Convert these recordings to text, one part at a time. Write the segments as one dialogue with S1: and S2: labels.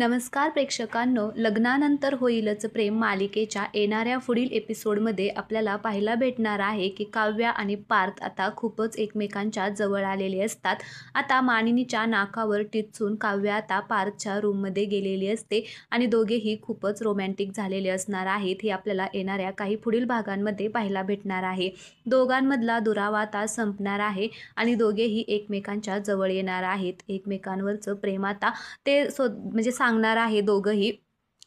S1: नमस्कार प्रेक्षकांनो, लग्नानंतर होईलच प्रेम मालिकेच्या येणाऱ्या पुढील एपिसोडमध्ये आपल्याला पाहायला भेटणार आहे की काव्या आणि पार्थ आता खूपच एकमेकांच्या जवळ आलेले असतात। आता मानिनीच्या नाकावर टिचून काव्या आता पार्थच्या रूममध्ये गेलेली असते आणि दोघेही खूपच रोमॅन्टिक झालेले असणार आहेत। हे आपल्याला येणाऱ्या काही पुढील भागांमध्ये पाहायला भेटणार आहे। दोघांमधला दुरावा आता संपणार आहे आणि दोघेही एकमेकांच्या जवळ येणार आहेत। एकमेकांवरचं प्रेम आता ते म्हणजे सांगणार आहे दोघंही।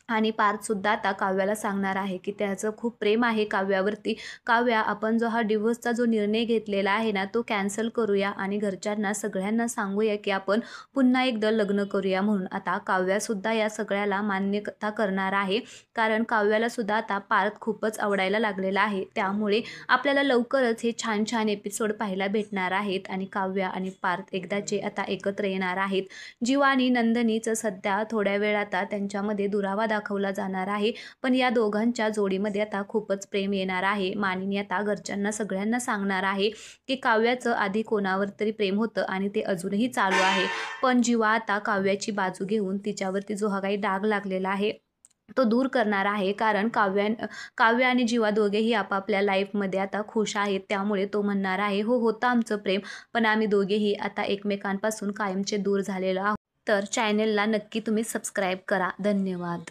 S1: आणि पार्थसुद्धा आता काव्याला सांगणार आहे की त्याचं खूप प्रेम आहे काव्यावरती। काव्या, आपण जो हा डिव्होर्सचा जो निर्णय घेतलेला आहे ना, तो कॅन्सल करूया आणि घरच्यांना सगळ्यांना सांगूया की आपण पुन्हा एकदा लग्न करूया म्हणून। आता काव्यासुद्धा या सगळ्याला मान्यता करणार आहे, कारण काव्यालासुद्धा आता पार्थ खूपच आवडायला लागलेला आहे। त्यामुळे आपल्याला लवकरच हे छान छान एपिसोड पाहायला भेटणार आहेत आणि काव्या आणि पार्थ एकदाचे आता एकत्र येणार आहेत। जीवा आणि नंदिनीचं सध्या थोड्या वेळ आता त्यांच्यामध्ये दुरावा दाखवला जाणार आहे, पण या दोघांच्या जोडीमध्ये आता खूपच प्रेम येणार आहे। मानिनी आता घरच्यांना सगळ्यांना सांगणार आहे की काव्याचं आधी कोणावर तरी प्रेम होतं आणि ते अजूनही चालू आहे, पण जीवा आता काव्याची बाजू घेऊन तिच्यावरती जो हा काही डाग लागलेला आहे तो दूर करणार आहे। कारण काव्य आणि जीवा दोघेही आपापल्या लाईफमध्ये आता खुश आहेत। त्यामुळे तो म्हणणार आहे, हो होतं आमचं प्रेम, पण आम्ही दोघेही आता एकमेकांपासून कायमचे दूर झालेलो आहोत। तर चॅनेलला नक्की तुम्ही सबस्क्राईब करा। धन्यवाद।